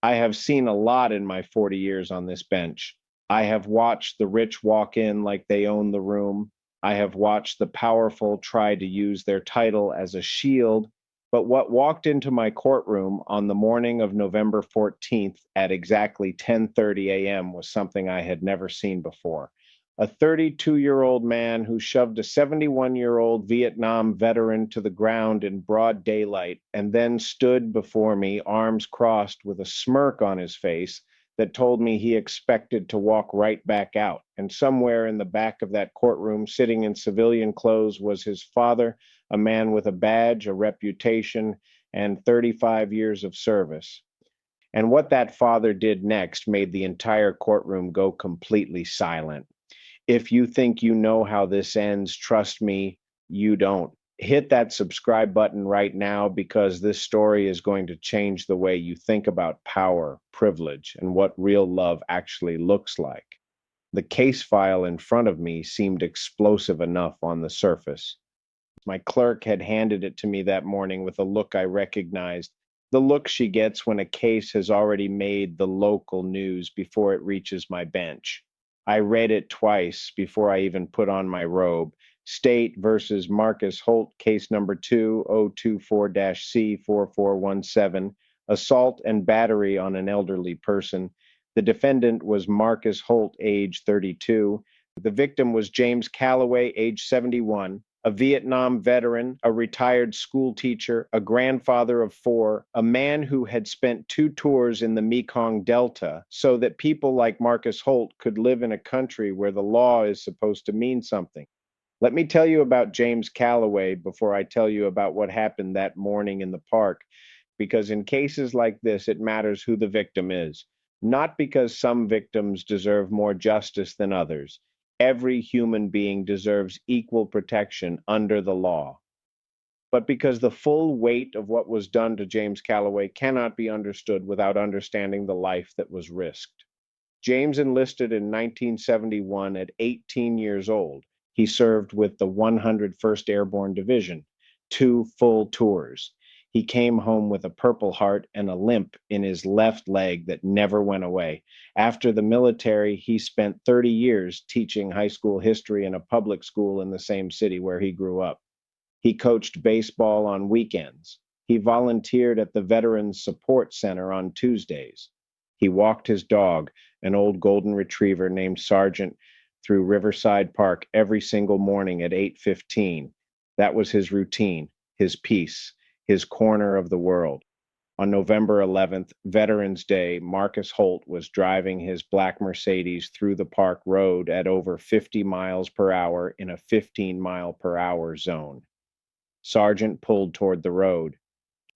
I have seen a lot in my 40 years on this bench. I have watched the rich walk in like they own the room. I have watched the powerful try to use their title as a shield. But what walked into my courtroom on the morning of November 14th at exactly 10:30 a.m. was something I had never seen before. A 32-year-old man who shoved a 71-year-old Vietnam veteran to the ground in broad daylight and then stood before me, arms crossed, with a smirk on his face that told me he expected to walk right back out. And somewhere in the back of that courtroom, sitting in civilian clothes, was his father, a man with a badge, a reputation, and 35 years of service. And what that father did next made the entire courtroom go completely silent. If you think you know how this ends, trust me, you don't. Hit that subscribe button right now because this story is going to change the way you think about power, privilege, and what real love actually looks like. The case file in front of me seemed explosive enough on the surface. My clerk had handed it to me that morning with a look I recognized, the look she gets when a case has already made the local news before it reaches my bench. I read it twice before I even put on my robe. State versus Marcus Holt, case number 2024-C4417, assault and battery on an elderly person. The defendant was Marcus Holt, age 32. The victim was James Calloway, age 71, a Vietnam veteran, a retired school teacher, a grandfather of four, a man who had spent 2 tours in the Mekong Delta so that people like Marcus Holt could live in a country where the law is supposed to mean something. Let me tell you about James Calloway before I tell you about what happened that morning in the park, because in cases like this, it matters who the victim is. Not because some victims deserve more justice than others. Every human being deserves equal protection under the law. But because the full weight of what was done to James Calloway cannot be understood without understanding the life that was risked. James enlisted in 1971 at 18 years old. He served with the 101st Airborne Division, 2 full tours. He came home with a Purple Heart and a limp in his left leg that never went away. After the military, he spent 30 years teaching high school history in a public school in the same city where he grew up. He coached baseball on weekends. He volunteered at the Veterans Support Center on Tuesdays. He walked his dog, an old golden retriever named Sergeant, through Riverside Park every single morning at 8:15. That was his routine, his peace, his corner of the world. On November 11th, Veterans Day, Marcus Holt was driving his black Mercedes through the park road at over 50 miles per hour in a 15-mile-per-hour zone. Sergeant pulled toward the road.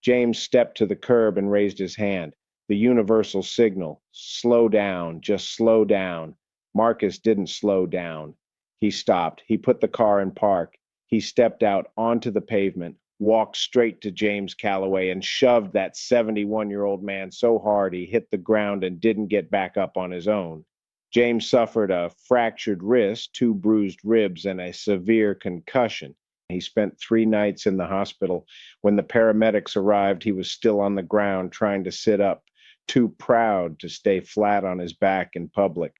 James stepped to the curb and raised his hand. The universal signal: slow down, just slow down. Marcus didn't slow down. He stopped. He put the car in park. He stepped out onto the pavement, walked straight to James Calloway, and shoved that 71-year-old man so hard he hit the ground and didn't get back up on his own. James suffered a fractured wrist, 2 bruised ribs, and a severe concussion. He spent 3 nights in the hospital. When the paramedics arrived, he was still on the ground trying to sit up, too proud to stay flat on his back in public.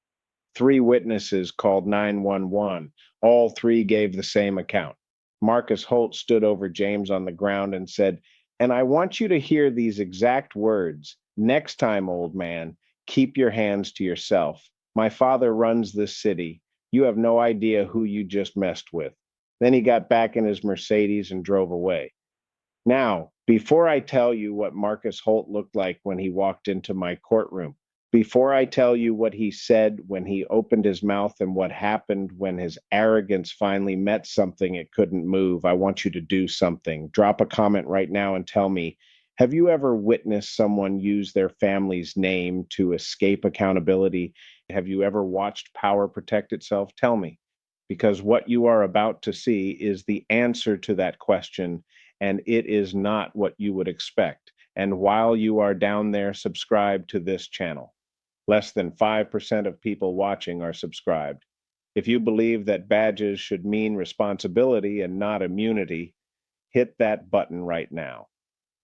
3 witnesses called 911. All 3 gave the same account. Marcus Holt stood over James on the ground and said, "And I want you to hear these exact words. Next time, old man, keep your hands to yourself. My father runs this city. You have no idea who you just messed with." Then he got back in his Mercedes and drove away. Now, before I tell you what Marcus Holt looked like when he walked into my courtroom, before I tell you what he said when he opened his mouth and what happened when his arrogance finally met something it couldn't move, I want you to do something. Drop a comment right now and tell me, have you ever witnessed someone use their family's name to escape accountability? Have you ever watched power protect itself? Tell me, because what you are about to see is the answer to that question, and it is not what you would expect. And while you are down there, subscribe to this channel. Less than 5% of people watching are subscribed. If you believe that badges should mean responsibility and not immunity, hit that button right now.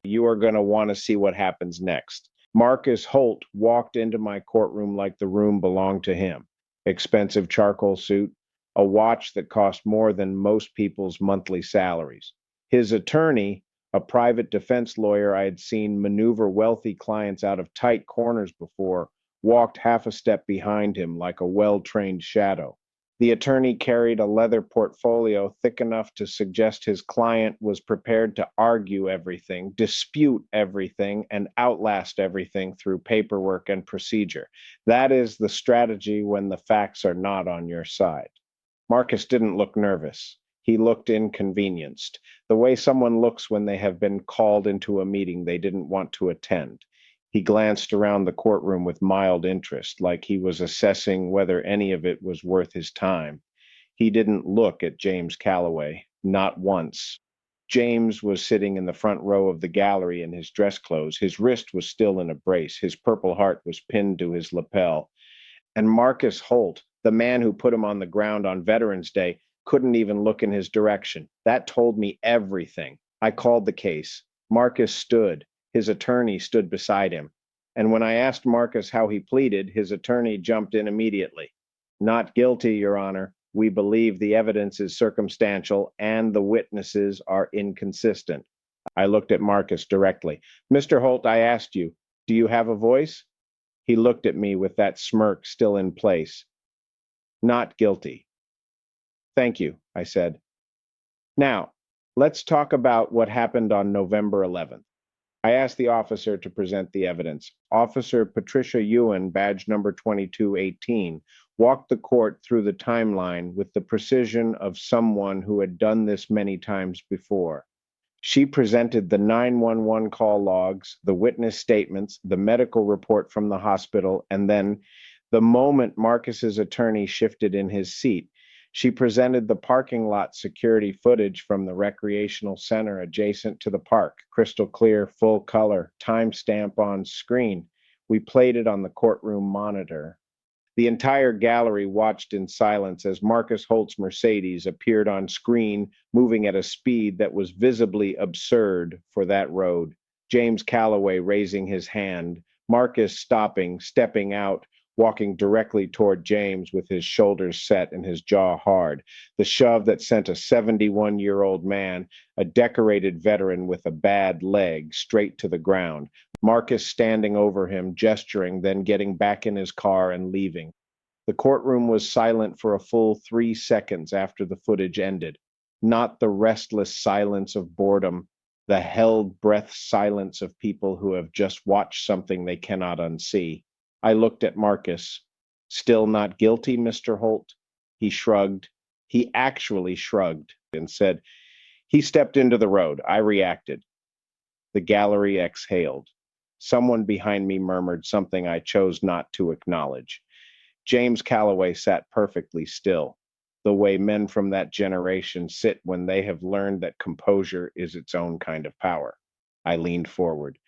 You are going to want to see what happens next. Marcus Holt walked into my courtroom like the room belonged to him. Expensive charcoal suit, a watch that cost more than most people's monthly salaries. His attorney, a private defense lawyer I had seen maneuver wealthy clients out of tight corners before, walked half a step behind him like a well-trained shadow. The attorney carried a leather portfolio thick enough to suggest his client was prepared to argue everything, dispute everything, and outlast everything through paperwork and procedure. That is the strategy when the facts are not on your side. Marcus didn't look nervous. He looked inconvenienced, the way someone looks when they have been called into a meeting they didn't want to attend. He glanced around the courtroom with mild interest, like he was assessing whether any of it was worth his time. He didn't look at James Calloway, not once. James was sitting in the front row of the gallery in his dress clothes. His wrist was still in a brace. His Purple Heart was pinned to his lapel. And Marcus Holt, the man who put him on the ground on Veterans Day, couldn't even look in his direction. That told me everything. I called the case. Marcus stood. His attorney stood beside him. And when I asked Marcus how he pleaded, his attorney jumped in immediately. Not guilty, Your Honor. We believe the evidence is circumstantial and the witnesses are inconsistent. I looked at Marcus directly. Mr. Holt, I asked you, do you have a voice? He looked at me with that smirk still in place. Not guilty. Thank you, I said. Now, let's talk about what happened on November 11th. I asked the officer to present the evidence. Officer Patricia Ewan, badge number 2218, walked the court through the timeline with the precision of someone who had done this many times before. She presented the 911 call logs, the witness statements, the medical report from the hospital, and then, the moment Marcus's attorney shifted in his seat, she presented the parking lot security footage from the recreational center adjacent to the park, crystal clear, full color, timestamp on screen. We played it on the courtroom monitor. The entire gallery watched in silence as Marcus Holt's Mercedes appeared on screen, moving at a speed that was visibly absurd for that road. James Calloway raising his hand, Marcus stopping, stepping out, walking directly toward James with his shoulders set and his jaw hard. The shove that sent a 71-year-old man, a decorated veteran with a bad leg, straight to the ground. Marcus standing over him, gesturing, then getting back in his car and leaving. The courtroom was silent for a full 3 seconds after the footage ended. Not the restless silence of boredom, the held breath silence of people who have just watched something they cannot unsee. I looked at Marcus. Still not guilty, Mr. Holt? He shrugged. He actually shrugged and said, he stepped into the road. I reacted. The gallery exhaled. Someone behind me murmured something I chose not to acknowledge. James Calloway sat perfectly still, the way men from that generation sit when they have learned that composure is its own kind of power. I leaned forward.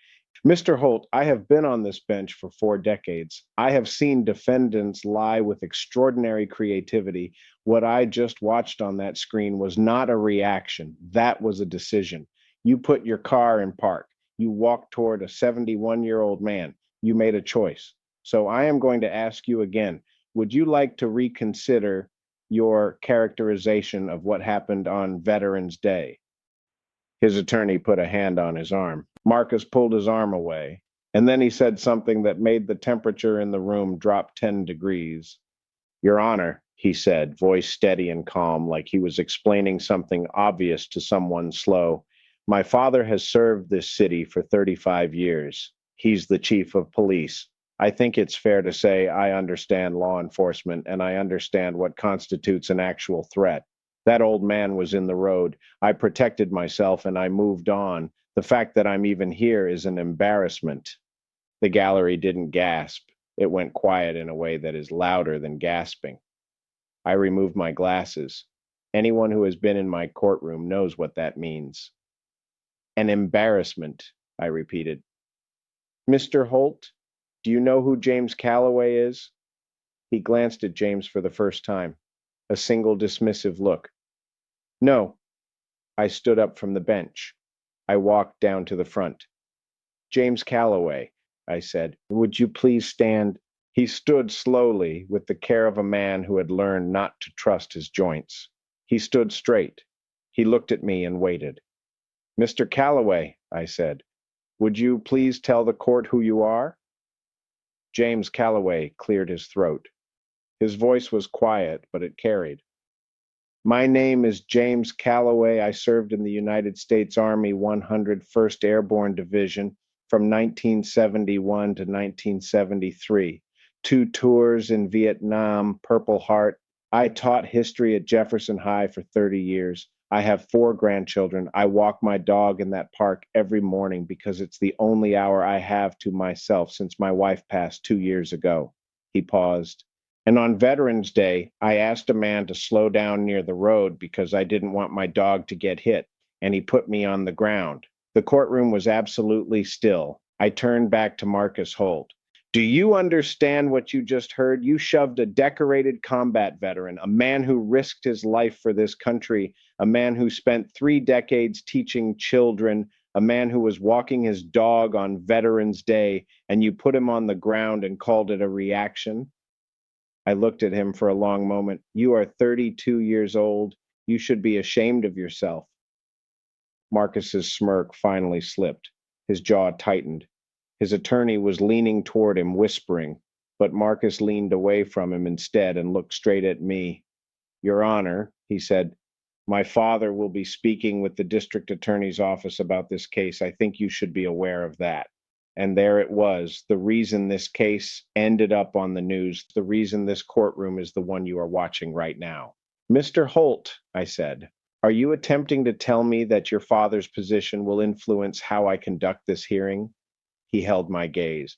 Mr. Holt, I have been on this bench for 4 decades. I have seen defendants lie with extraordinary creativity. What I just watched on that screen was not a reaction. That was a decision. You put your car in park. You walked toward a 71-year-old man. You made a choice. So I am going to ask you again, would you like to reconsider your characterization of what happened on Veterans Day? His attorney put a hand on his arm. Marcus pulled his arm away, and then he said something that made the temperature in the room drop 10 degrees. Your Honor, he said, voice steady and calm, like he was explaining something obvious to someone slow. My father has served this city for 35 years. He's the chief of police. I think it's fair to say I understand law enforcement and I understand what constitutes an actual threat. That old man was in the road. I protected myself and I moved on. The fact that I'm even here is an embarrassment. The gallery didn't gasp. It went quiet in a way that is louder than gasping. I removed my glasses. Anyone who has been in my courtroom knows what that means. An embarrassment, I repeated. Mr. Holt, do you know who James Calloway is? He glanced at James for the first time. A single dismissive look. No. I stood up from the bench. I walked down to the front. James Calloway, I said. Would you please stand? He stood slowly, with the care of a man who had learned not to trust his joints. He stood straight. He looked at me and waited. Mr. Calloway, I said, would you please tell the court who you are? James Calloway cleared his throat. His voice was quiet, but it carried. My name is James Calloway. I served in the United States Army 101st Airborne Division from 1971 to 1973. 2 tours in Vietnam, Purple Heart. I taught history at Jefferson High for 30 years. I have 4 grandchildren. I walk my dog in that park every morning because it's the only hour I have to myself since my wife passed 2 years ago. He paused. And on Veterans Day, I asked a man to slow down near the road because I didn't want my dog to get hit, and he put me on the ground. The courtroom was absolutely still. I turned back to Marcus Holt. Do you understand what you just heard? You shoved a decorated combat veteran, a man who risked his life for this country, a man who spent 3 decades teaching children, a man who was walking his dog on Veterans Day, and you put him on the ground and called it a reaction? I looked at him for a long moment. You are 32 years old. You should be ashamed of yourself. Marcus's smirk finally slipped. His jaw tightened. His attorney was leaning toward him, whispering, but Marcus leaned away from him instead and looked straight at me. Your Honor, he said, my father will be speaking with the district attorney's office about this case. I think you should be aware of that. And there it was, the reason this case ended up on the news, the reason this courtroom is the one you are watching right now. Mr. Holt, I said, are you attempting to tell me that your father's position will influence how I conduct this hearing? He held my gaze.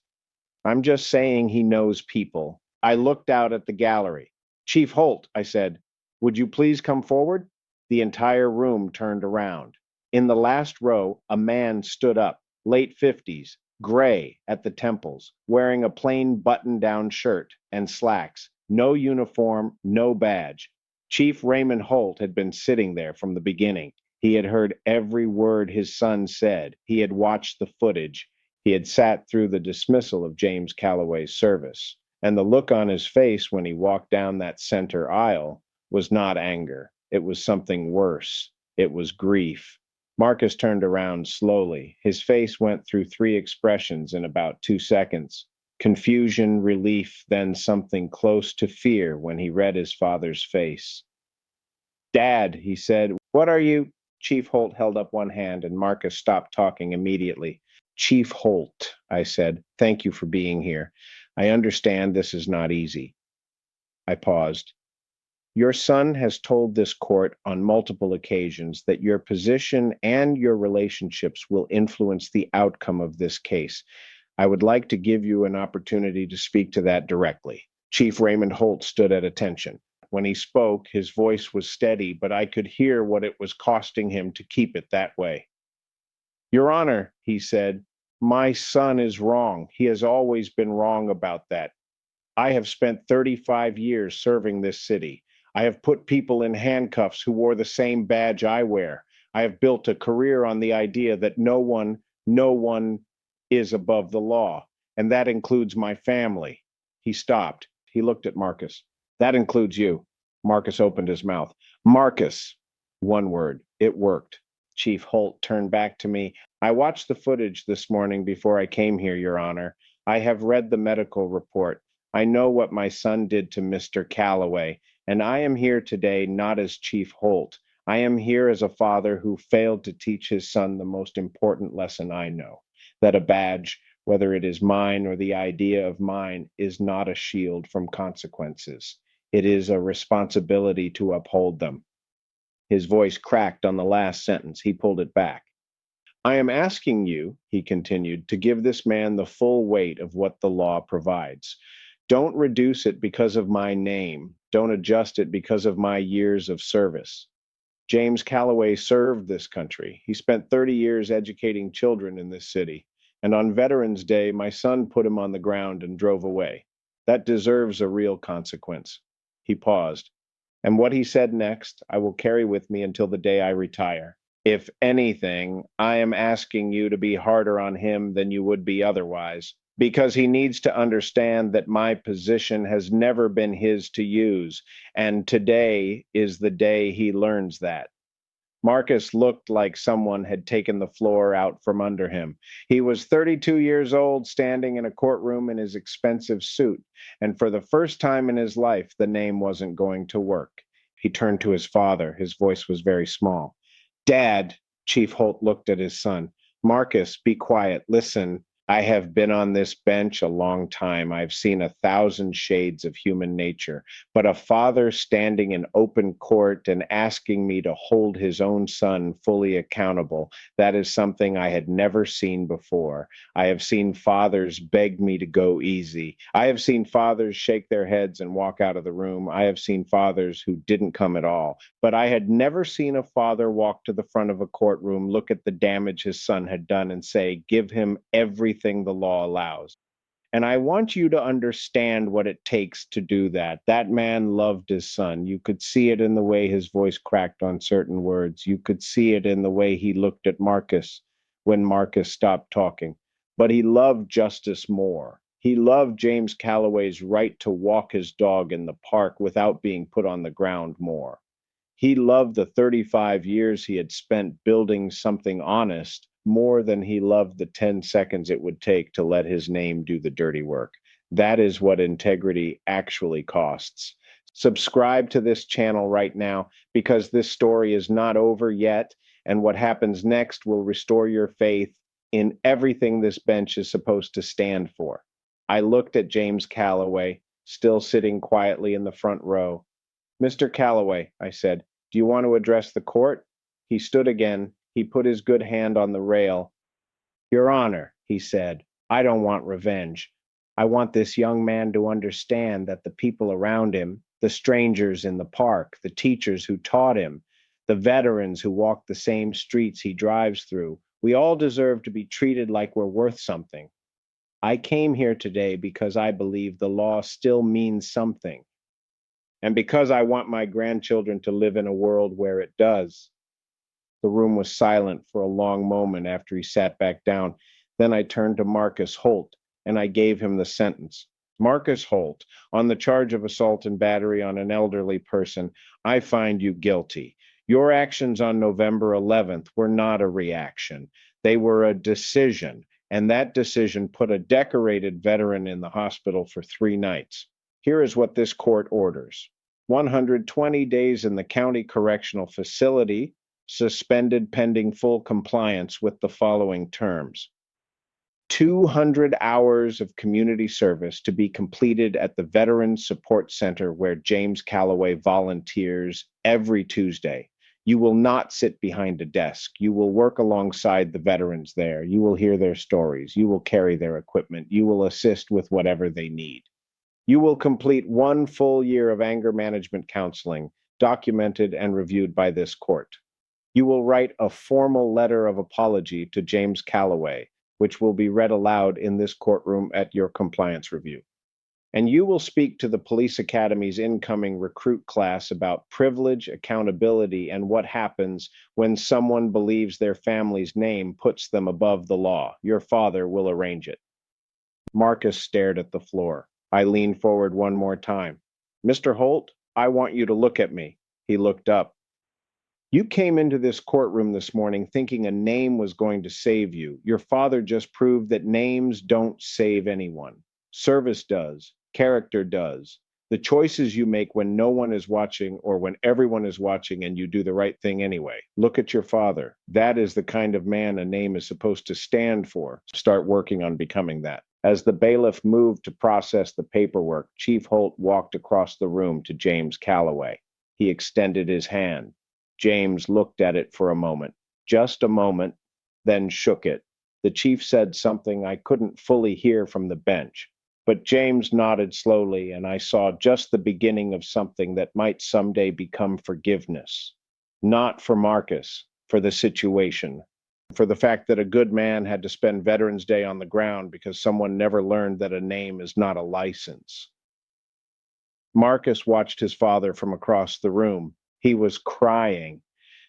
I'm just saying he knows people. I looked out at the gallery. Chief Holt, I said, would you please come forward? The entire room turned around. In the last row, a man stood up, late 50s, gray at the temples, wearing a plain button-down shirt and slacks, no uniform, no badge. Chief Raymond Holt had been sitting there from the beginning. He had heard every word his son said. He had watched the footage. He had sat through the dismissal of James Calloway's service. And the look on his face when he walked down that center aisle was not anger. It was something worse. It was grief. Marcus turned around slowly. His face went through 3 expressions in about 2 seconds. Confusion, relief, then something close to fear when he read his father's face. Dad, he said, what are you? Chief Holt held up one hand and Marcus stopped talking immediately. Chief Holt, I said, thank you for being here. I understand this is not easy. I paused. Your son has told this court on multiple occasions that your position and your relationships will influence the outcome of this case. I would like to give you an opportunity to speak to that directly. Chief Raymond Holt stood at attention. When he spoke, his voice was steady, but I could hear what it was costing him to keep it that way. Your Honor, he said, my son is wrong. He has always been wrong about that. I have spent 35 years serving this city. I have put people in handcuffs who wore the same badge I wear. I have built a career on the idea that no one is above the law, and that includes my family. He stopped. He looked at Marcus. That includes you. Marcus opened his mouth. Marcus. One word. It worked. Chief Holt turned back to me. I watched the footage this morning before I came here, Your Honor. I have read the medical report. I know what my son did to Mr. Calloway, and I am here today not as Chief Holt. I am here as a father who failed to teach his son the most important lesson I know, that a badge, whether it is mine or the idea of mine, is not a shield from consequences. It is a responsibility to uphold them. His voice cracked on the last sentence. He pulled it back. I am asking you, he continued, to give this man the full weight of what the law provides. Don't reduce it because of my name. Don't adjust it because of my years of service. James Calloway served this country. He spent 30 years educating children in this city. And on Veterans Day, my son put him on the ground and drove away. That deserves a real consequence. He paused. And what he said next, I will carry with me until the day I retire. If anything, I am asking you to be harder on him than you would be otherwise. because he needs to understand that my position has never been his to use, and today is the day he learns that. Marcus looked like someone had taken the floor out from under him. He was 32 years old, standing in a courtroom in his expensive suit, and for the first time in his life, the name wasn't going to work. He turned to his father. His voice was very small. Dad, Chief Holt looked at his son. Marcus, be quiet. Listen, I have been on this bench a long time. I've seen 1,000 shades of human nature. But a father standing in open court and asking me to hold his own son fully accountable, that is something I had never seen before. I have seen fathers beg me to go easy. I have seen fathers shake their heads and walk out of the room. I have seen fathers who didn't come at all. But I had never seen a father walk to the front of a courtroom, look at the damage his son had done, and say, give him everything the law allows. And I want you to understand what it takes to do that. That man loved his son. You could see it in the way his voice cracked on certain words. You could see it in the way he looked at Marcus when Marcus stopped talking. But he loved justice more. He loved James Calloway's right to walk his dog in the park without being put on the ground more. He loved the 35 years he had spent building something honest more than he loved the 10 seconds it would take to let his name do the dirty work. That is what integrity actually costs. Subscribe to this channel right now because this story is not over yet, and what happens next will restore your faith in everything this bench is supposed to stand for. I looked at James Calloway, still sitting quietly in the front row. Mr. Calloway, I said, do you want to address the court? He stood again. He put his good hand on the rail. Your Honor, he said, I don't want revenge. I want this young man to understand that the people around him, the strangers in the park, the teachers who taught him, the veterans who walk the same streets he drives through, we all deserve to be treated like we're worth something. I came here today because I believe the law still means something, and because I want my grandchildren to live in a world where it does. The room was silent for a long moment after he sat back down. Then I turned to Marcus Holt, and I gave him the sentence. Marcus Holt, on the charge of assault and battery on an elderly person, I find you guilty. Your actions on November 11th were not a reaction. They were a decision, and that decision put a decorated veteran in the hospital for 3 nights. Here is what this court orders. 120 days in the county correctional facility, suspended pending full compliance with the following terms. 200 hours of community service to be completed at the Veterans Support Center where James Calloway volunteers every Tuesday. You will not sit behind a desk. You will work alongside the veterans there. You will hear their stories. You will carry their equipment. You will assist with whatever they need. You will complete 1 full year of anger management counseling, documented and reviewed by this court. You will write a formal letter of apology to James Calloway, which will be read aloud in this courtroom at your compliance review. And you will speak to the Police Academy's incoming recruit class about privilege, accountability, and what happens when someone believes their family's name puts them above the law. Your father will arrange it. Marcus stared at the floor. I leaned forward one more time. Mr. Holt, I want you to look at me. He looked up. You came into this courtroom this morning thinking a name was going to save you. Your father just proved that names don't save anyone. Service does. Character does. The choices you make when no one is watching or when everyone is watching and you do the right thing anyway. Look at your father. That is the kind of man a name is supposed to stand for. Start working on becoming that. As the bailiff moved to process the paperwork, Chief Holt walked across the room to James Calloway. He extended his hand. James looked at it for a moment, just a moment, then shook it. The chief said something I couldn't fully hear from the bench, but James nodded slowly, and I saw just the beginning of something that might someday become forgiveness. Not for Marcus, for the situation, for the fact that a good man had to spend Veterans Day on the ground because someone never learned that a name is not a license. Marcus watched his father from across the room. He was crying.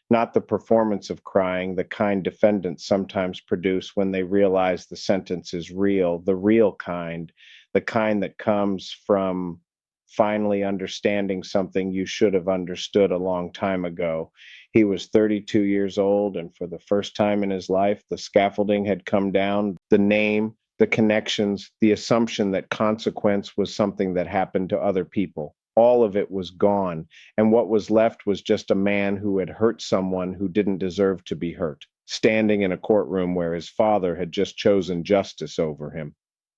not the performance of crying, the kind defendants sometimes produce when they realize the sentence is real, the real kind, the kind that comes from finally understanding something you should have understood a long time ago. He was 32 years old, and for the first time in his life, the scaffolding had come down, the name, the connections, the assumption that consequence was something that happened to other people. All of it was gone, and what was left was just a man who had hurt someone who didn't deserve to be hurt, standing in a courtroom where his father had just chosen justice over him.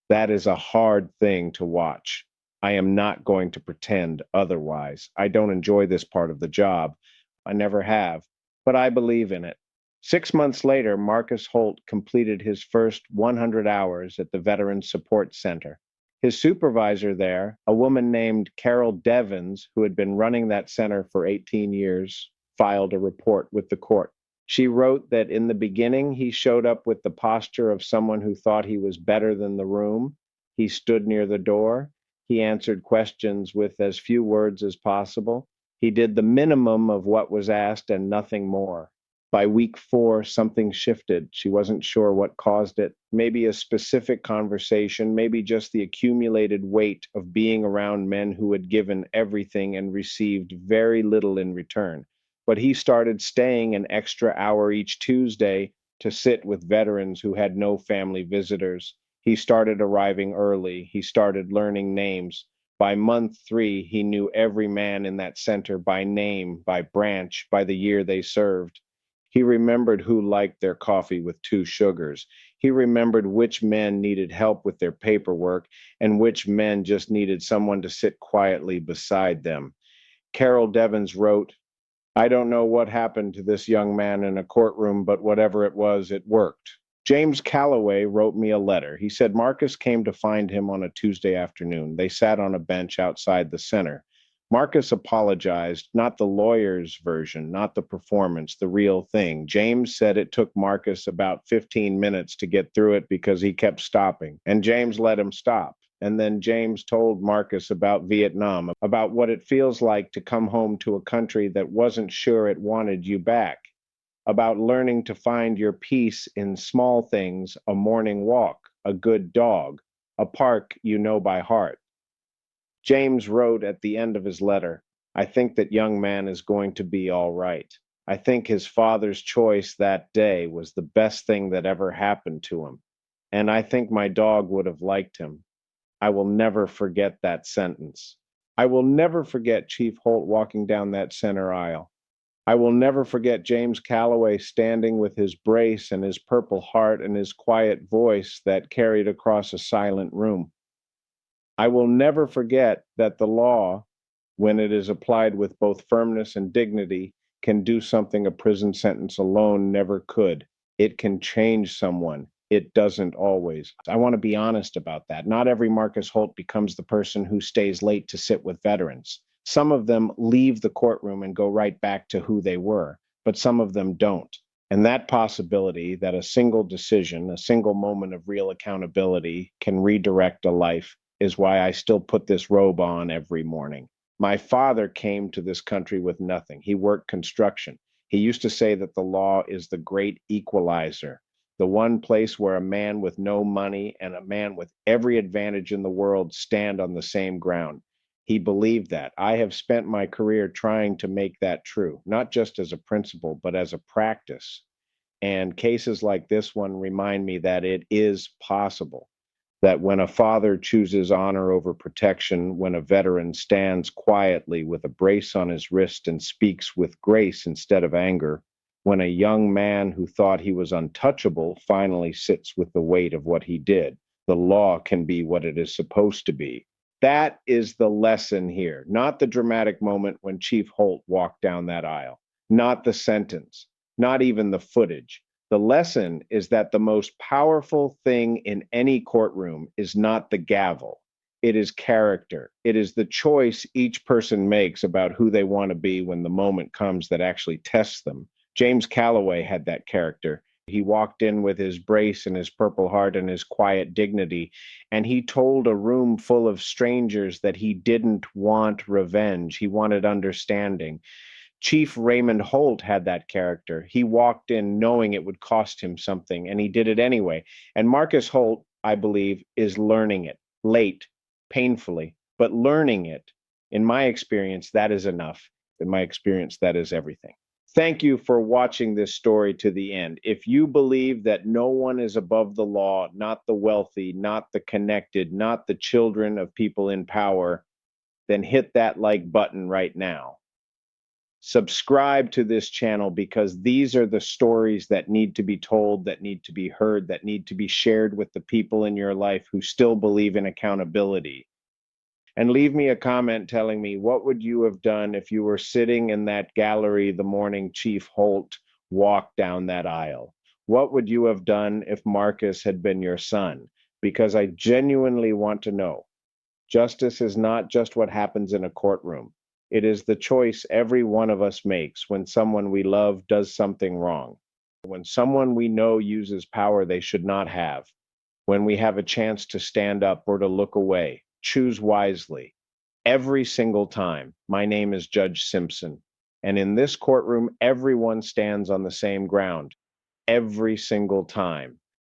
That is a hard thing to watch. I am not going to pretend otherwise. I don't enjoy this part of the job. I never have, but I believe in it. 6 months later, Marcus Holt completed his first 100 hours at the Veterans Support Center. His supervisor there, a woman named Carol Devins, who had been running that center for 18 years, filed a report with the court. She wrote that in the beginning, he showed up with the posture of someone who thought he was better than the room. He stood near the door. He answered questions with as few words as possible. He did the minimum of what was asked and nothing more. By week 4, something shifted. She wasn't sure what caused it. Maybe a specific conversation, maybe just the accumulated weight of being around men who had given everything and received very little in return. But he started staying an extra hour each Tuesday to sit with veterans who had no family visitors. He started arriving early. He started learning names. By month 3, he knew every man in that center by name, by branch, by the year they served. He remembered who liked their coffee with 2 sugars. He remembered which men needed help with their paperwork and which men just needed someone to sit quietly beside them. Carol Devins wrote, "I don't know what happened to this young man in a courtroom, but whatever it was, it worked." James Calloway wrote me a letter. He said Marcus came to find him on a Tuesday afternoon. They sat on a bench outside the center. Marcus apologized, not the lawyer's version, not the performance, the real thing. James said it took Marcus about 15 minutes to get through it because he kept stopping, and James let him stop. And then James told Marcus about Vietnam, about what it feels like to come home to a country that wasn't sure it wanted you back, about learning to find your peace in small things, a morning walk, a good dog, a park you know by heart. James wrote at the end of his letter, "I think that young man is going to be all right. I think his father's choice that day was the best thing that ever happened to him. And I think my dog would have liked him." I will never forget that sentence. I will never forget Chief Holt walking down that center aisle. I will never forget James Calloway standing with his brace and his Purple Heart and his quiet voice that carried across a silent room. I will never forget that the law, when it is applied with both firmness and dignity, can do something a prison sentence alone never could. It can change someone. It doesn't always. I want to be honest about that. Not every Marcus Holt becomes the person who stays late to sit with veterans. Some of them leave the courtroom and go right back to who they were, but some of them don't. And that possibility that a single decision, a single moment of real accountability can redirect a life is why I still put this robe on every morning. My father came to this country with nothing. He worked construction. He used to say that the law is the great equalizer, the one place where a man with no money and a man with every advantage in the world stand on the same ground. He believed that. I have spent my career trying to make that true, not just as a principle, but as a practice. And cases like this one remind me that it is possible, that when a father chooses honor over protection, when a veteran stands quietly with a brace on his wrist and speaks with grace instead of anger, when a young man who thought he was untouchable finally sits with the weight of what he did, the law can be what it is supposed to be. That is the lesson here, not the dramatic moment when Chief Holt walked down that aisle, not the sentence, not even the footage. The lesson is that the most powerful thing in any courtroom is not the gavel. It is character. It is the choice each person makes about who they want to be when the moment comes that actually tests them. James Calloway had that character. He walked in with his brace and his Purple Heart and his quiet dignity, and he told a room full of strangers that he didn't want revenge. He wanted understanding. Chief Raymond Holt had that character. He walked in knowing it would cost him something, and he did it anyway. And Marcus Holt, I believe, is learning it late, painfully, but learning it. In my experience, that is enough. In my experience, that is everything. Thank you for watching this story to the end. If you believe that no one is above the law, not the wealthy, not the connected, not the children of people in power, then hit that like button right now. Subscribe to this channel because these are the stories that need to be told, that need to be heard, that need to be shared with the people in your life who still believe in accountability. And leave me a comment telling me, what would you have done if you were sitting in that gallery the morning Chief Holt walked down that aisle? What would you have done if Marcus had been your son? Because I genuinely want to know. Justice is not just what happens in a courtroom. It is the choice every one of us makes when someone we love does something wrong, when someone we know uses power they should not have, when we have a chance to stand up or to look away. Choose wisely. Every single time. My name is Judge Simpson, and in this courtroom, everyone stands on the same ground. Every single time.